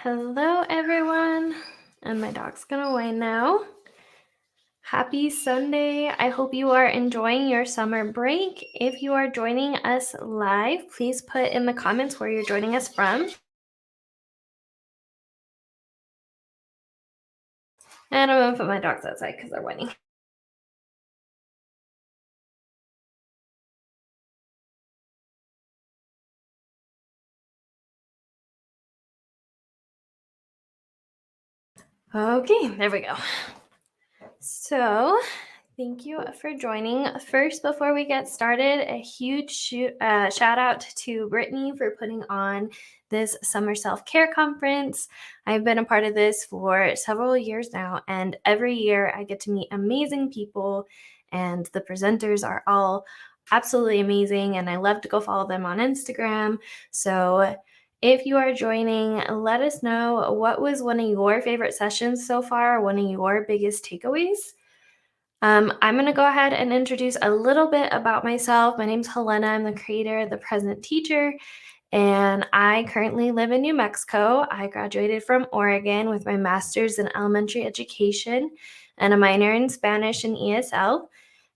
Hello, everyone. And my dog's gonna away now. Happy Sunday. I hope you are enjoying your summer break. If you are joining us live, please put in the comments where you're joining us from. And I'm gonna put my dogs outside because they're whining. Okay, there we go. So, thank you for joining. First, before we get started, a huge shout out to Brittany for putting on this summer self-care conference. I've been a part of this for several years now, and every year I get to meet amazing people, and the presenters are all absolutely amazing, and I love to go follow them on Instagram. So if you are joining, let us know what was one of your favorite sessions so far, one of your biggest takeaways. I'm going to go ahead and introduce a little bit about myself. My name's Helena. I'm the creator, the present teacher, and I currently live in New Mexico. I graduated from Oregon with my master's in elementary education and a minor in Spanish and ESL.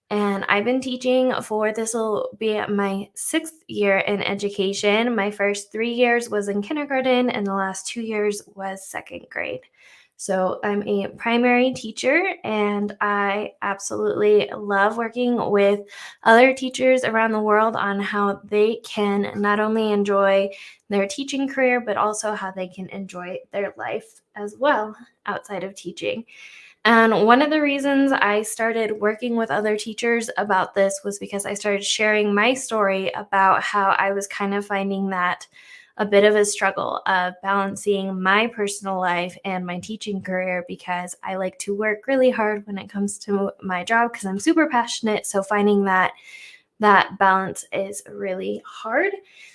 And I've been teaching for this will be my 6th year in education. My first 3 years was in kindergarten, and the last 2 years was 2nd grade. So I'm a primary teacher, and I absolutely love working with other teachers around the world on how they can not only enjoy their teaching career, but also how they can enjoy their life as well outside of teaching. And one of the reasons I started working with other teachers about this was because I started sharing my story about how I was kind of finding that a bit of a struggle of balancing my personal life and my teaching career because I like to work really hard when it comes to my job because I'm super passionate. So finding that balance is really hard.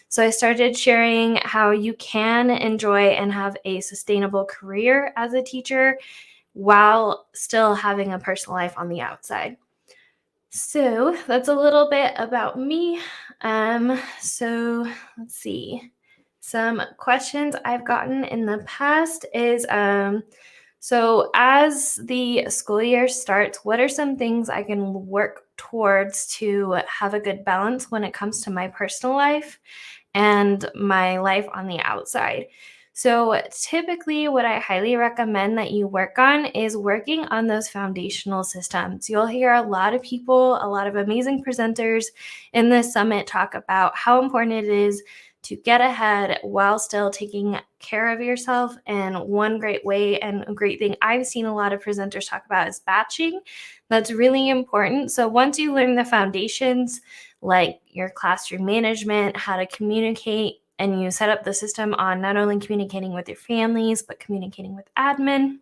So I started sharing how you can enjoy and have a sustainable career as a teacher while still having a personal life on the outside. So that's a little bit about me. So let's see. Some questions I've gotten in the past is so as the school year starts, what are some things I can work towards to have a good balance when it comes to my personal life and my life on the outside? So, typically, what I highly recommend that you work on is working on those foundational systems. You'll hear a lot of people, a lot of amazing presenters in this summit talk about how important it is to get ahead while still taking care of yourself. And one great way and a great thing I've seen a lot of presenters talk about is batching. That's really important. So, once you learn the foundations, like your classroom management, how to communicate, and you set up the system on not only communicating with your families, but communicating with admin.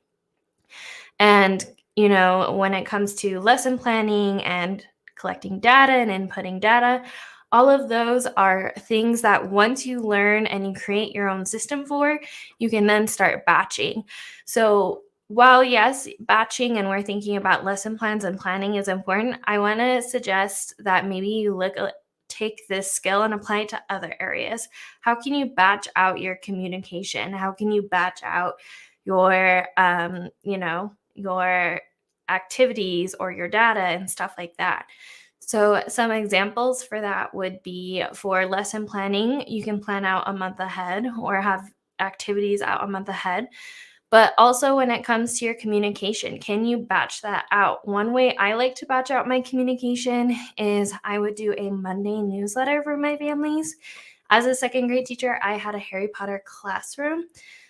And, when it comes to lesson planning and collecting data and inputting data, all of those are things that once you learn and you create your own system for, you can then start batching. So while yes, batching and we're thinking about lesson plans and planning is important, I want to suggest that maybe you take this skill and apply it to other areas. How can you batch out your communication? How can you batch out your your activities or your data and stuff like that? So some examples for that would be for lesson planning, you can plan out a month ahead or have activities out a month ahead. But also when it comes to your communication, can you batch that out? One way I like to batch out my communication is I would do a Monday newsletter for my families. As a 2nd grade teacher, I had a Harry Potter classroom.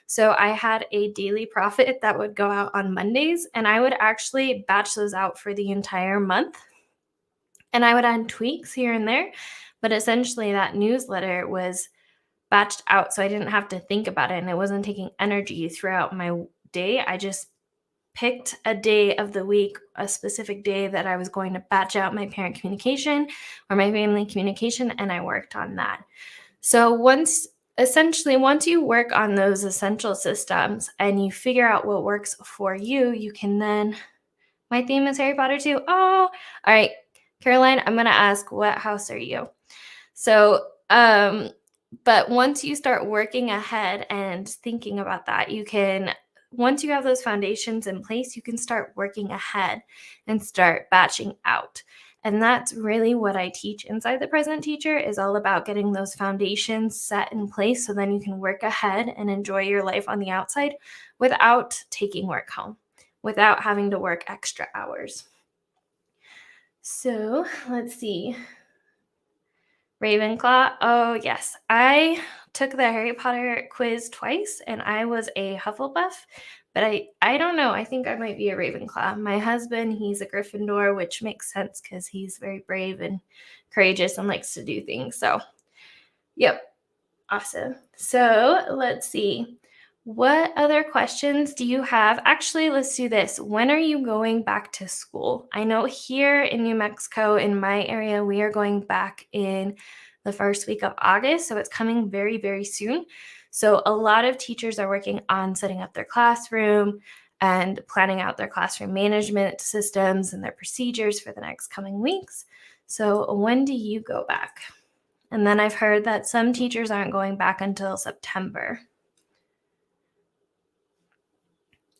So I had a daily prophet that would go out on Mondays, and I would actually batch those out for the entire month. And I would add tweaks here and there, but essentially that newsletter was batched out so I didn't have to think about it and it wasn't taking energy throughout my day. I just picked a day of the week, a specific day that I was going to batch out my parent communication or my family communication, and I worked on that. So once you work on those essential systems and you figure out what works for you, you can then, my theme is Harry Potter too. Oh, all right. Caroline, I'm going to ask, what house are you? So, But once you start working ahead and thinking about that, once you have those foundations in place, you can start working ahead and start batching out. And that's really what I teach inside the Present Teacher, is all about getting those foundations set in place so then you can work ahead and enjoy your life on the outside without taking work home, without having to work extra hours. So let's see. Ravenclaw. Oh, yes. I took the Harry Potter quiz twice and I was a Hufflepuff, but I don't know. I think I might be a Ravenclaw. My husband, he's a Gryffindor, which makes sense because he's very brave and courageous and likes to do things. So, yep. Awesome. So let's see. What other questions do you have? Actually, let's do this. When are you going back to school? I know here in New Mexico, in my area, we are going back in the first week of August. So it's coming very, very soon. So a lot of teachers are working on setting up their classroom and planning out their classroom management systems and their procedures for the next coming weeks. So when do you go back? And then I've heard that some teachers aren't going back until September.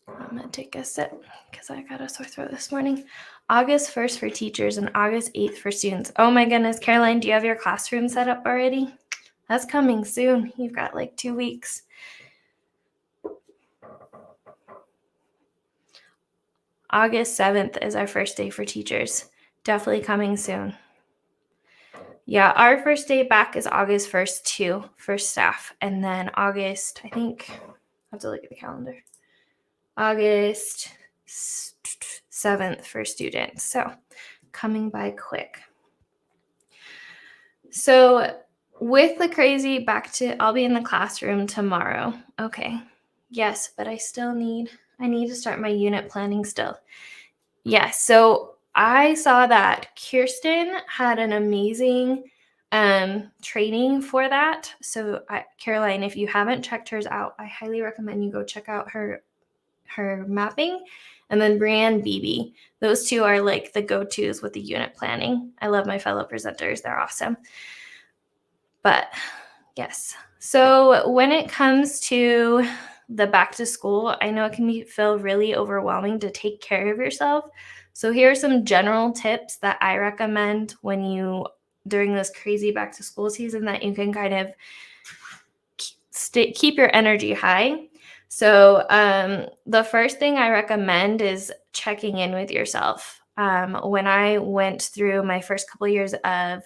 I'm going to take a sip because I got a sore throat this morning. August 1st for teachers and August 8th for students. Oh my goodness, Caroline, do you have your classroom set up already? That's coming soon. You've got like 2 weeks. August 7th is our first day for teachers. Definitely coming soon. Yeah, our first day back is August 1st too for staff. And then August, I think, I have to look at the calendar. August 7th for students. So coming by quick. So with the crazy I'll be in the classroom tomorrow. Okay. Yes, but I need to start my unit planning still. Yes. So I saw that Kirsten had an amazing training for that. So Caroline, if you haven't checked hers out, I highly recommend you go check out her mapping. And then Brianne Beebe. Those two are like the go-tos with the unit planning. I love my fellow presenters. They're awesome. But yes. So when it comes to the back to school, I know it can feel really overwhelming to take care of yourself. So here are some general tips that I recommend during this crazy back to school season that you can kind of keep your energy high. So the first thing I recommend is checking in with yourself. When I went through my first couple of years of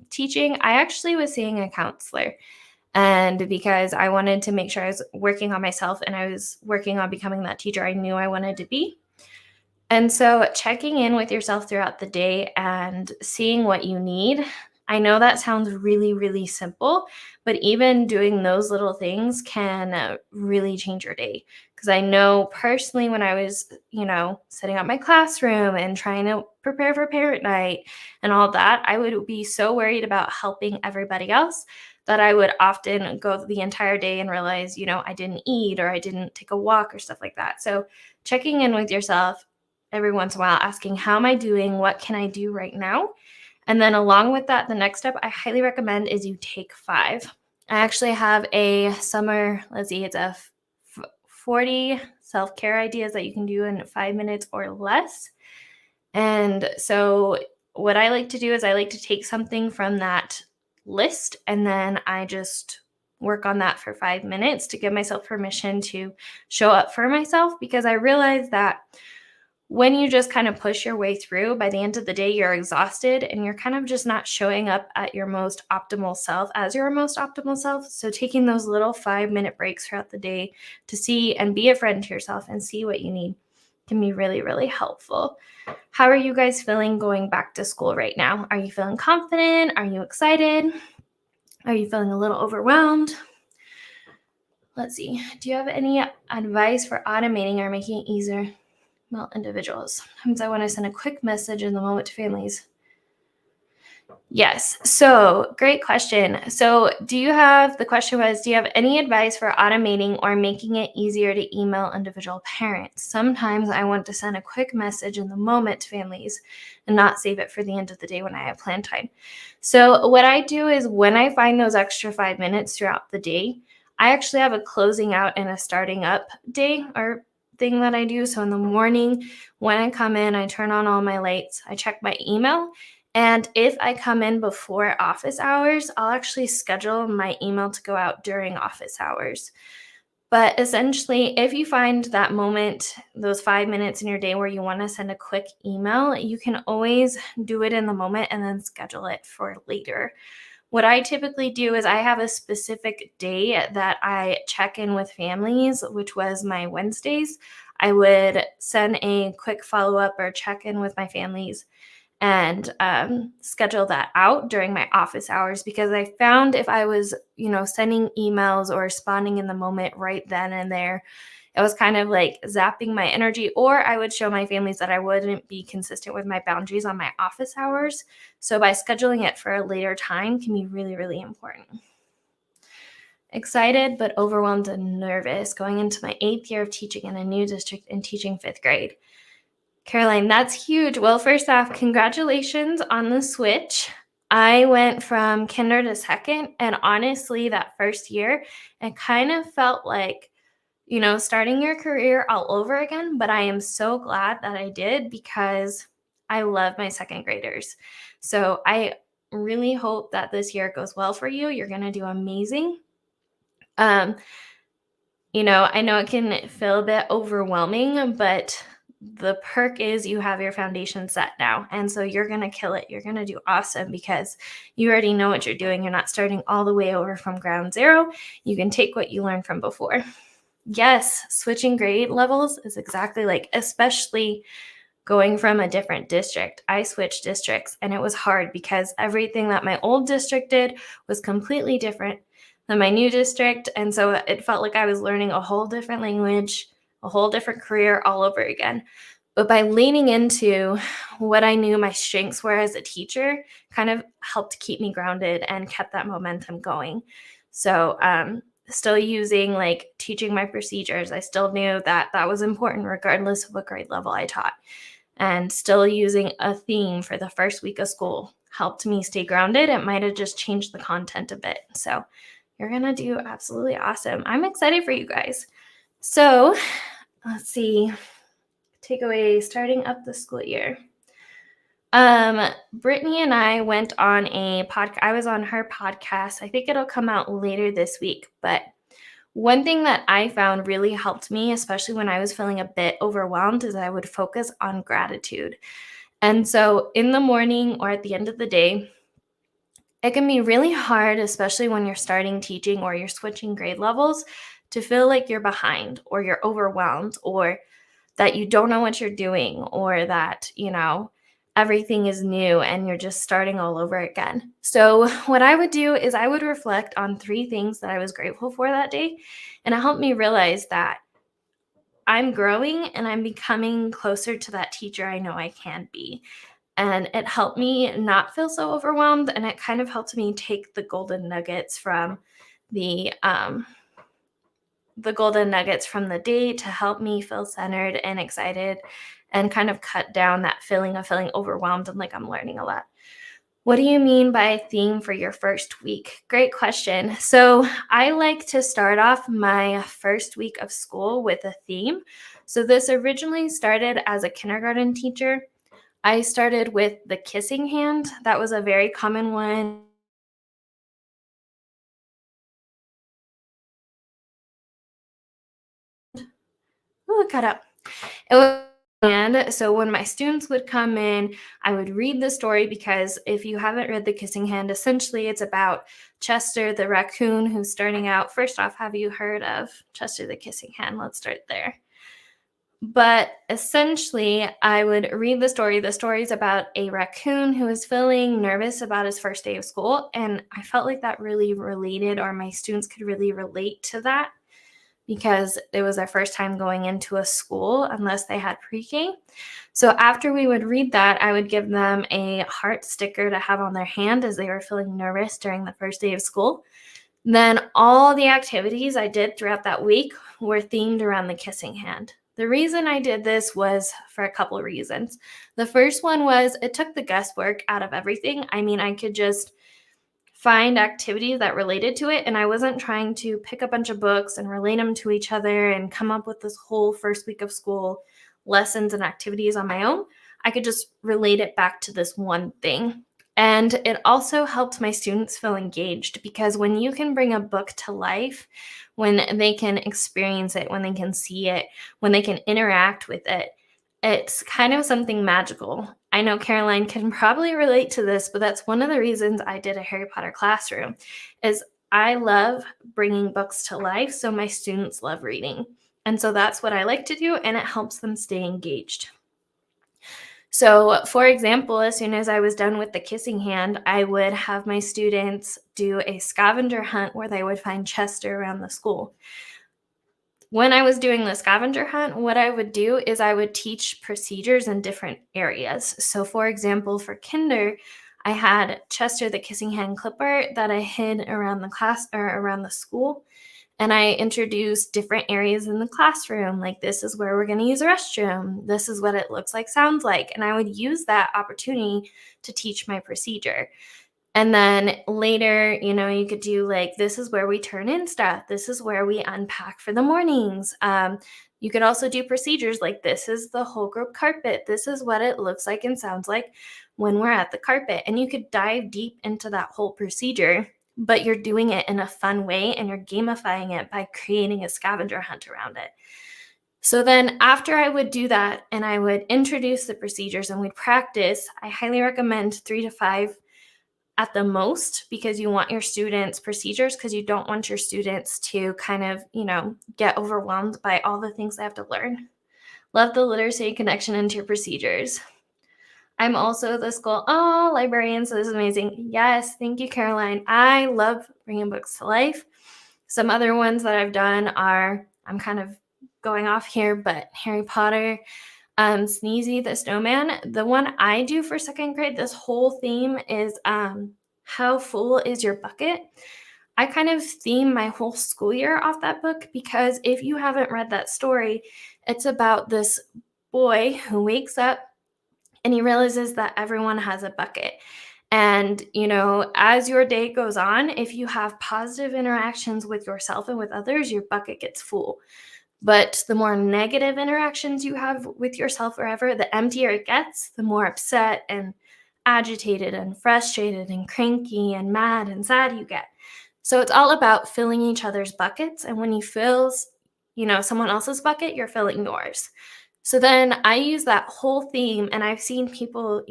teaching, I actually was seeing a counselor. And because I wanted to make sure I was working on myself and I was working on becoming that teacher I knew I wanted to be. And so checking in with yourself throughout the day and seeing what you need. I know that sounds really, really simple, but even doing those little things can really change your day. Because I know personally when I was, setting up my classroom and trying to prepare for parent night and all that, I would be so worried about helping everybody else that I would often go the entire day and realize, I didn't eat or I didn't take a walk or stuff like that. So checking in with yourself every once in a while, asking, how am I doing? What can I do right now? And then along with that, the next step I highly recommend is you take 5. I actually have a summer, it's a 40 self-care ideas that you can do in 5 minutes or less. And so what I like to do is I like to take something from that list and then I just work on that for 5 minutes to give myself permission to show up for myself, because I realize that when you just kind of push your way through, by the end of the day, you're exhausted and you're kind of just not showing up at your most optimal self as your most optimal self. So taking those little 5-minute breaks throughout the day to see and be a friend to yourself and see what you need can be really, really helpful. How are you guys feeling going back to school right now? Are you feeling confident? Are you excited? Are you feeling a little overwhelmed? Let's see. Do you have any advice for automating or making it easier? Well, individuals. Sometimes I want to send a quick message in the moment to families. Yes. So great question. So the question was, do you have any advice for automating or making it easier to email individual parents? Sometimes I want to send a quick message in the moment to families and not save it for the end of the day when I have plan time. So what I do is when I find those extra 5 minutes throughout the day, I actually have a closing out and a starting up day or thing that I do. So in the morning, when I come in, I turn on all my lights, I check my email, and if I come in before office hours, I'll actually schedule my email to go out during office hours. But essentially, if you find that moment, those 5 minutes in your day where you want to send a quick email, you can always do it in the moment and then schedule it for later. What I typically do is I have a specific day that I check in with families, which was my Wednesdays. I would send a quick follow up or check in with my families and schedule that out during my office hours because I found if I was, sending emails or responding in the moment right then and there, it was kind of like zapping my energy, or I would show my families that I wouldn't be consistent with my boundaries on my office hours. So by scheduling it for a later time can be really, really important. Excited but overwhelmed and nervous going into my 8th year of teaching in a new district and teaching 5th grade. Caroline, that's huge. Well, first off, congratulations on the switch. I went from kinder to second, and honestly, that first year, it kind of felt like, starting your career all over again. But I am so glad that I did because I love my second graders. So I really hope that this year goes well for you. You're going to do amazing. Um, I know it can feel a bit overwhelming, but the perk is you have your foundation set now. And so you're going to kill it. You're going to do awesome because you already know what you're doing. You're not starting all the way over from ground zero. You can take what you learned from before. Yes, switching grade levels is exactly especially going from a different district. I switched districts and it was hard because everything that my old district did was completely different than my new district. And so it felt like I was learning a whole different language, a whole different career all over again. But by leaning into what I knew my strengths were as a teacher, kind of helped keep me grounded and kept that momentum going. So, still using teaching my procedures, I still knew that that was important regardless of what grade level I taught. And still using a theme for the first week of school helped me stay grounded. It might have just changed the content a bit. So you're going to do absolutely awesome. I'm excited for you guys. So let's see. Takeaway starting up the school year. Brittany and I went on a podcast. I was on her podcast. I think it'll come out later this week. But one thing that I found really helped me, especially when I was feeling a bit overwhelmed, is I would focus on gratitude. And so in the morning or at the end of the day, it can be really hard, especially when you're starting teaching or you're switching grade levels, to feel like you're behind or you're overwhelmed or that you don't know what you're doing or that, everything is new and you're just starting all over again. So, what I would do is I would reflect on 3 things that I was grateful for that day. And it helped me realize that I'm growing and I'm becoming closer to that teacher I know I can be. And it helped me not feel so overwhelmed. And it kind of helped me take the golden nuggets from the day to help me feel centered and excited and kind of cut down that feeling of feeling overwhelmed and like I'm learning a lot. What do you mean by a theme for your first week? Great question. So I like to start off my first week of school with a theme. So this originally started as a kindergarten teacher. I started with the kissing hand. That was a very common one. Oh, it cut up. It was, and so when my students would come in, I would read the story because if you haven't read The Kissing Hand, essentially it's about Chester the raccoon who's starting out. First off, have you heard of Chester the Kissing Hand? Let's start there. But essentially, I would read the story. The story is about a raccoon who is feeling nervous about his first day of school. And I felt like that really related, or my students could really relate to that. because it was their first time going into a school unless they had pre-K. So after we would read that, I would give them a heart sticker to have on their hand as they were feeling nervous during the first day of school. Then all the activities I did throughout that week were themed around the kissing hand. The reason I did this was for a couple of reasons. The first one was it took the guesswork out of everything. I mean, I could just find activities that related to it, and I wasn't trying to pick a bunch of books and relate them to each other and come up with this whole first week of school lessons and activities on my own. I could just relate it back to this one thing. And it also helped my students feel engaged, because when you can bring a book to life, when they can experience it, when they can see it, when they can interact with it, it's kind of something magical. I know Caroline can probably relate to this, but that's one of the reasons I did a Harry Potter classroom, is I love bringing books to life, so my students love reading. And so that's what I like to do, and it helps them stay engaged. So, for example, as soon as I was done with the kissing hand, I would have my students do a scavenger hunt where they would find Chester around the school. When I was doing the scavenger hunt, what I would do is I would teach procedures in different areas. So, for example, for kinder, I had Chester the kissing hand clipper that I hid around the class or around the school. And I introduced different areas in the classroom, like this is where we're going to use a restroom. This is what it looks like, sounds like. And I would use that opportunity to teach my procedure. And then later, you could do like, this is where we turn in stuff. This is where we unpack for the mornings. You could also do procedures like, this is the whole group carpet. This is what it looks like and sounds like when we're at the carpet. And you could dive deep into that whole procedure, but you're doing it in a fun way and you're gamifying it by creating a scavenger hunt around it. So then after I would do that and I would introduce the procedures and we'd practice, I highly recommend 3 to 5 at the most, because you want your students' procedures, because you don't want your students to kind of, get overwhelmed by all the things they have to learn. Love the literacy connection into your procedures. I'm also the school librarian, so this is amazing. Yes, thank you, Caroline. I love bringing books to life. Some other ones that I've done are, I'm kind of going off here, but Harry Potter, Sneezy the Snowman. The one I do for second grade, this whole theme is how full is your bucket? I kind of theme my whole school year off that book, because if you haven't read that story, it's about this boy who wakes up and he realizes that everyone has a bucket. And, as your day goes on, if you have positive interactions with yourself and with others, your bucket gets full. But the more negative interactions you have with yourself forever, the emptier it gets, the more upset and agitated and frustrated and cranky and mad and sad you get. So it's all about filling each other's buckets. And when you fill, someone else's bucket, you're filling yours. So then I use that whole theme, and I've seen people,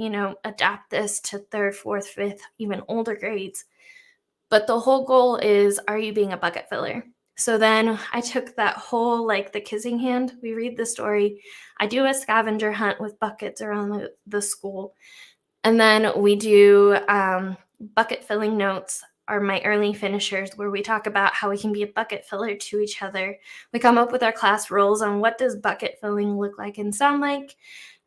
adapt this to 3rd, 4th, 5th, even older grades. But the whole goal is, are you being a bucket filler? So then I took that whole, like the kissing hand, we read the story, I do a scavenger hunt with buckets around the school. And then we do bucket filling notes, are my early finishers, where we talk about how we can be a bucket filler to each other. We come up with our class rules on what does bucket filling look like and sound like.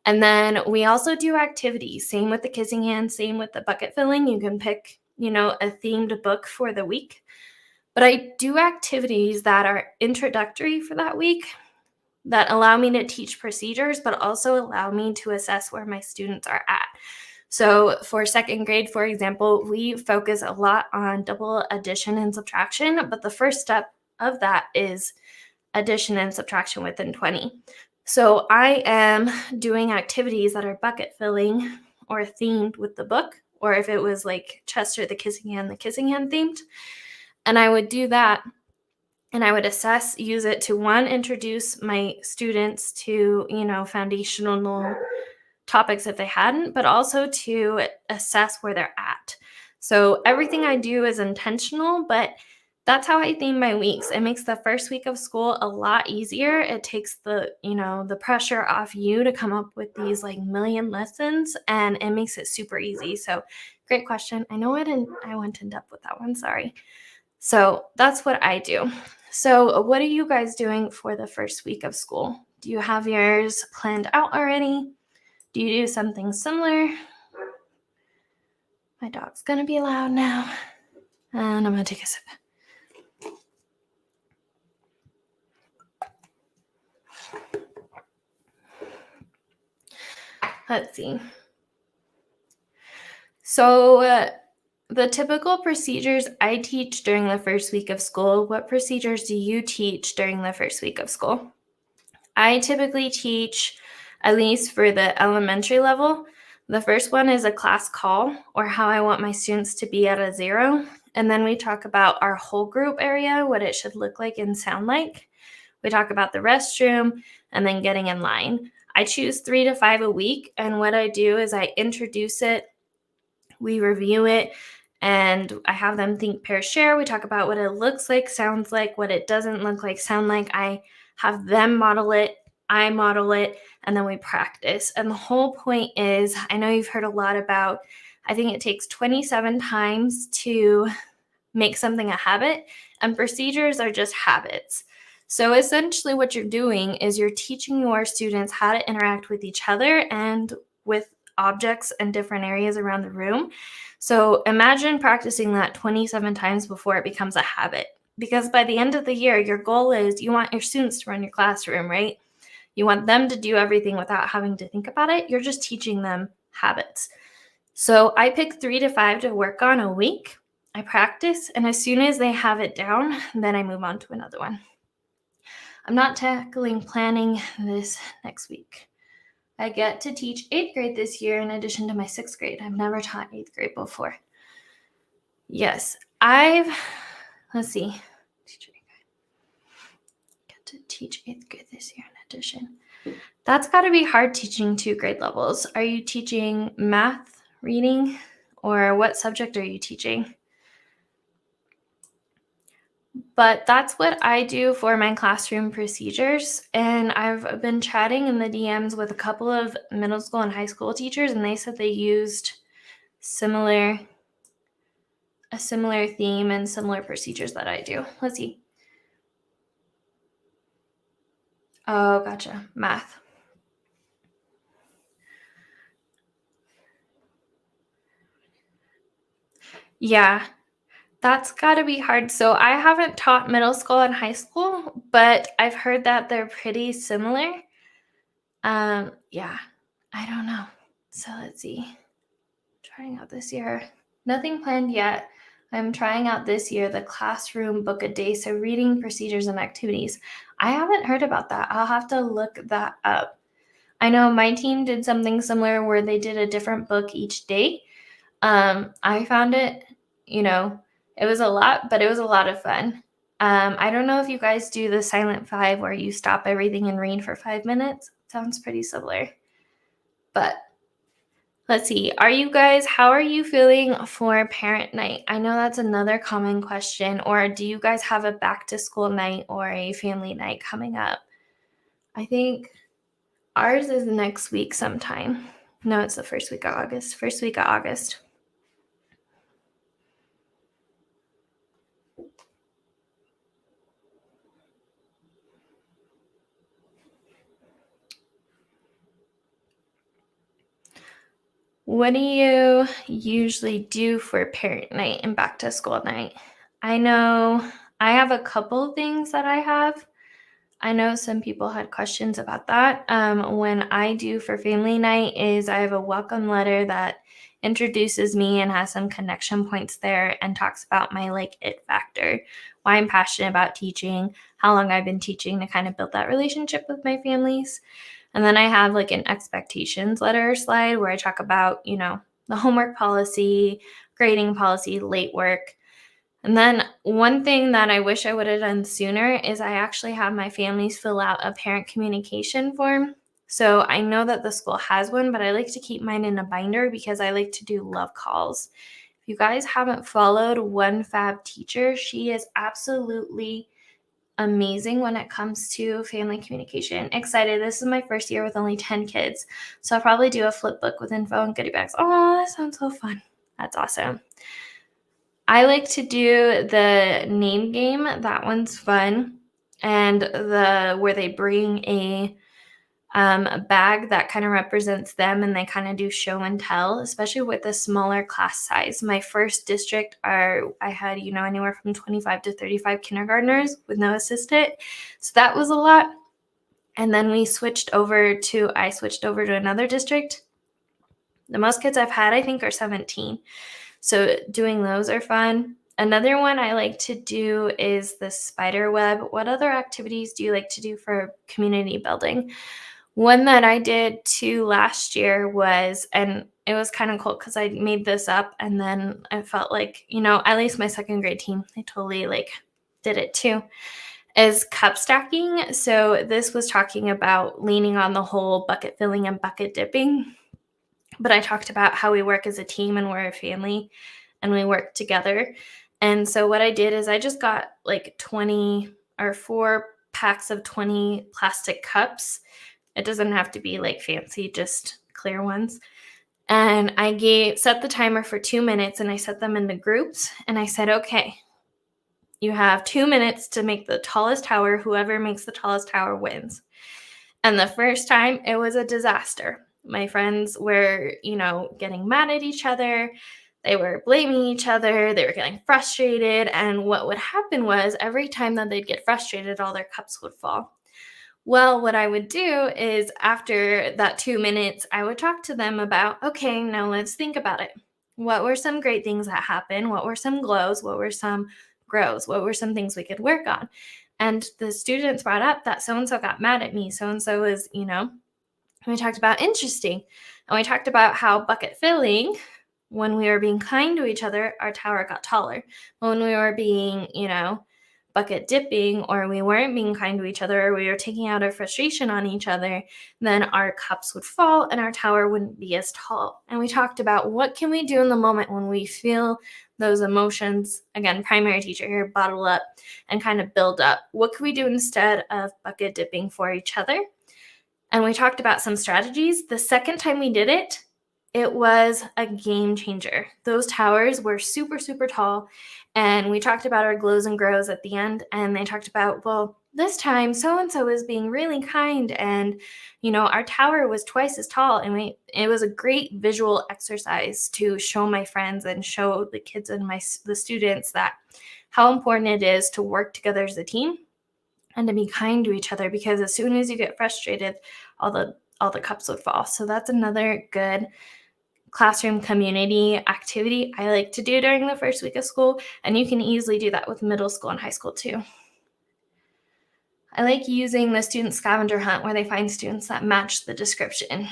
And then we also do activities, same with the kissing hand, same with the bucket filling. You can pick, a themed book for the week. But I do activities that are introductory for that week that allow me to teach procedures, but also allow me to assess where my students are at. So for second grade, for example, we focus a lot on double addition and subtraction, but the first step of that is addition and subtraction within 20. So I am doing activities that are bucket filling or themed with the book, or if it was like Chester the kissing hand themed. And I would do that, and I would assess, use it to introduce my students to, foundational topics if they hadn't, but also to assess where they're at. So everything I do is intentional, but that's how I theme my weeks. It makes the first week of school a lot easier. It takes the pressure off you to come up with these like million lessons, and it makes it super easy. So great question. I know I went in depth with that one. Sorry. So that's what I do. So what are you guys doing for the first week of school? Do you have yours planned out already? Do you do something similar? My dog's gonna be loud now, and I'm gonna take a sip. Let's see. So the typical procedures I teach during the first week of school, what procedures do you teach during the first week of school? I typically teach, at least for the elementary level, the first one is a class call, or how I want my students to be at a 0. And then we talk about our whole group area, what it should look like and sound like. We talk about the restroom and then getting in line. I choose 3 to 5 a week, and what I do is I introduce it, we review it, and I have them think, pair, share. We talk about what it looks like, sounds like, what it doesn't look like, sound like. I have them model it, I model it, and then we practice. And the whole point is, I know you've heard a lot about, I think it takes 27 times to make something a habit, and procedures are just habits. So essentially what you're doing is you're teaching your students how to interact with each other and with objects and different areas around the room. So imagine practicing that 27 times before it becomes a habit. Because by the end of the year, your goal is you want your students to run your classroom, right? You want them to do everything without having to think about it. You're just teaching them habits. So I pick 3 to 5 to work on a week. I practice, and as soon as they have it down, then I move on to another one. I'm not tackling planning this next week. I get to teach 8th grade this year in addition to my 6th grade. I've never taught 8th grade before. Yes, let's see. Get to teach 8th grade this year in addition. That's got to be hard teaching 2 grade levels. Are you teaching math, reading, or what subject are you teaching? But that's what I do for my classroom procedures. And I've been chatting in the DMs with a couple of middle school and high school teachers, and they said they used a similar theme and similar procedures that I do. Let's see. Oh, gotcha. Math. Yeah, that's got to be hard. So I haven't taught middle school and high school, but I've heard that they're pretty similar. Yeah, I don't know. So let's see. Trying out this year. Nothing planned yet. I'm trying out this year the classroom book a day, so reading procedures and activities. I haven't heard about that. I'll have to look that up. I know my team did something similar where they did a different book each day. I found it, it was a lot, but it was a lot of fun. I don't know if you guys do the Silent 5 where you stop everything and read for 5 minutes. Sounds pretty similar. But let's see. How are you feeling for parent night? I know that's another common question. Or do you guys have a back to school night or a family night coming up? I think ours is next week sometime. No, it's the first week of August. First week of August. What do you usually do for parent night and back to school night? I know I have a couple things that I have. I know some people had questions about that. When I do for family night is I have a welcome letter that introduces me and has some connection points there and talks about my it factor, why I'm passionate about teaching, how long I've been teaching to kind of build that relationship with my families. And then I have an expectations letter slide where I talk about, the homework policy, grading policy, late work. And then one thing that I wish I would have done sooner is I actually have my families fill out a parent communication form. So I know that the school has one, but I like to keep mine in a binder because I like to do love calls. If you guys haven't followed One Fab Teacher, she is absolutely amazing when it comes to family communication. Excited. This is my first year with only 10 kids. So I'll probably do a flip book with info and goodie bags. Oh, that sounds so fun. That's awesome. I like to do the name game. That one's fun. And where they bring a bag that kind of represents them and they kind of do show and tell, especially with a smaller class size. My first district I had, anywhere from 25 to 35 kindergartners with no assistant. So that was a lot. And then I switched over to another district. The most kids I've had, I think, are 17. So doing those are fun. Another one I like to do is the spider web. What other activities do you like to do for community building? One that I did too last year was, and it was kind of cool because I made this up and then I felt like, at least my second grade team, they totally did it too, is cup stacking. So this was talking about leaning on the whole bucket filling and bucket dipping. But I talked about how we work as a team and we're a family and we work together. And so what I did is I just got 20 or 4 packs of 20 plastic cups. It doesn't have to be fancy, just clear ones. And I set the timer for 2 minutes and I set them into groups. And I said, okay, you have 2 minutes to make the tallest tower. Whoever makes the tallest tower wins. And the first time it was a disaster. My friends were, getting mad at each other. They were blaming each other. They were getting frustrated. And what would happen was every time that they'd get frustrated, all their cups would fall. Well, what I would do is after that 2 minutes, I would talk to them about, okay, now let's think about it. What were some great things that happened? What were some glows? What were some grows? What were some things we could work on? And the students brought up that so-and-so got mad at me. So-and-so was, we talked about interesting. And we talked about how bucket filling, when we were being kind to each other, our tower got taller. When we were being, bucket dipping, or we weren't being kind to each other, or we were taking out our frustration on each other, then our cups would fall and our tower wouldn't be as tall. And we talked about what can we do in the moment when we feel those emotions, again, primary teacher here, bottle up and kind of build up. What can we do instead of bucket dipping for each other? And we talked about some strategies. The second time we did it, it was a game changer. Those towers were super, super tall. And we talked about our glows and grows at the end. And they talked about, well, this time so-and-so is being really kind. And, our tower was twice as tall. And it was a great visual exercise to show my friends and show the kids and the students that how important it is to work together as a team and to be kind to each other, because as soon as you get frustrated, all the cups would fall. So that's another good classroom community activity I like to do during the first week of school, and you can easily do that with middle school and high school too. I like using the student scavenger hunt where they find students that match the description.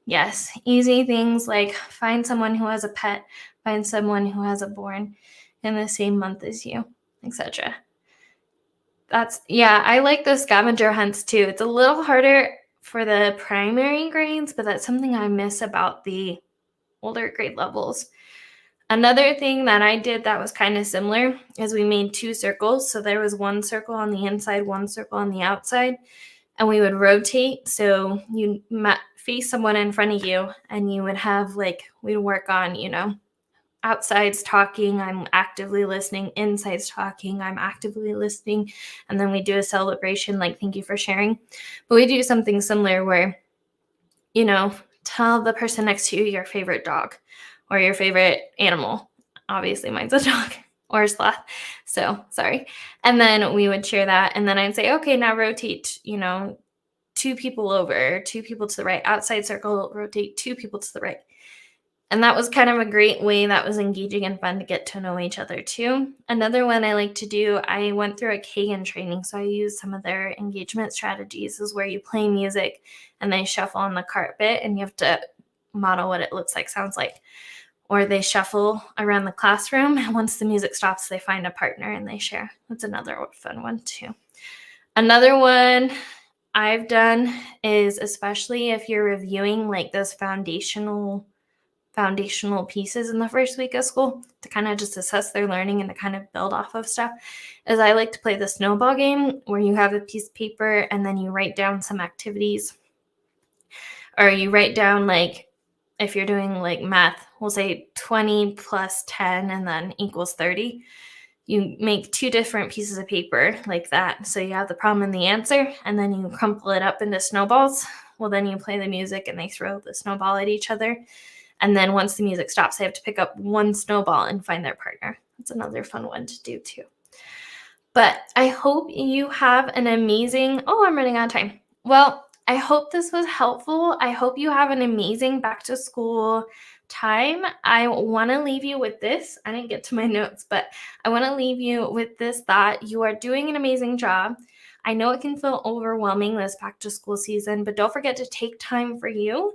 Yes, easy things like find someone who has a pet, find someone who has a born in the same month as you, etc. I like those scavenger hunts too. It's a little harder for the primary grades, but that's something I miss about the older grade levels. Another thing that I did that was kind of similar is we made 2 circles. So there was 1 circle on the inside, 1 circle on the outside, and we would rotate. So you face someone in front of you and you would have we'd work on, outside's talking, I'm actively listening, inside's talking, I'm actively listening. And then we do a celebration, thank you for sharing. But we do something similar where, tell the person next to you your favorite dog or your favorite animal. Obviously mine's a dog or a sloth. So sorry. And then we would share that. And then I'd say, okay, now rotate, 2 people over, 2 people to the right, outside circle, rotate 2 people to the right. And that was kind of a great way that was engaging and fun to get to know each other too. Another one I like to do, I went through a Kagan training, so I used some of their engagement strategies, is where you play music and they shuffle on the carpet and you have to model what it looks like, sounds like. Or they shuffle around the classroom, and once the music stops, they find a partner and they share. That's another fun one too. Another one I've done is, especially if you're reviewing those foundational pieces in the first week of school to kind of just assess their learning and to kind of build off of stuff, is I like to play the snowball game where you have a piece of paper and then you write down some activities, or you write down if you're doing math, we'll say 20 plus 10 and then equals 30. You make two different pieces of paper like that. So you have the problem and the answer, and then you crumple it up into snowballs. Well, then you play the music and they throw the snowball at each other. And then once the music stops, they have to pick up one snowball and find their partner. That's another fun one to do too. But I hope you have an amazing, I'm running out of time. Well, I hope this was helpful. I hope you have an amazing back to school time. I want to leave you with this. I didn't get to my notes, but I want to leave you with this thought. You are doing an amazing job. I know it can feel overwhelming this back to school season, but don't forget to take time for you,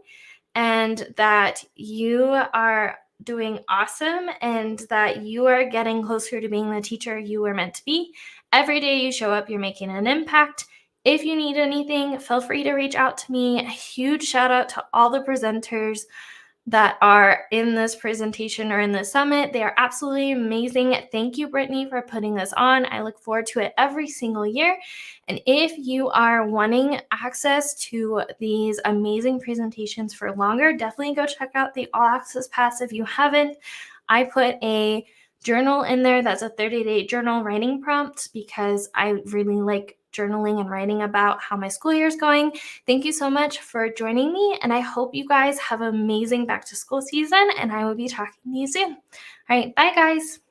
and that you are doing awesome, and that you are getting closer to being the teacher you were meant to be. Every day you show up, you're making an impact. If you need anything, feel free to reach out to me. A huge shout out to all the presenters that are in this presentation or in the summit. They are absolutely amazing. Thank you, Brittany, for putting this on. I look forward to it every single year. And if you are wanting access to these amazing presentations for longer, definitely go check out the All Access Pass if you haven't. I put a journal in there that's a 30-day journal writing prompt because I really like journaling and writing about how my school year is going. Thank you so much for joining me, and I hope you guys have an amazing back to school season, and I will be talking to you soon. All right, bye guys.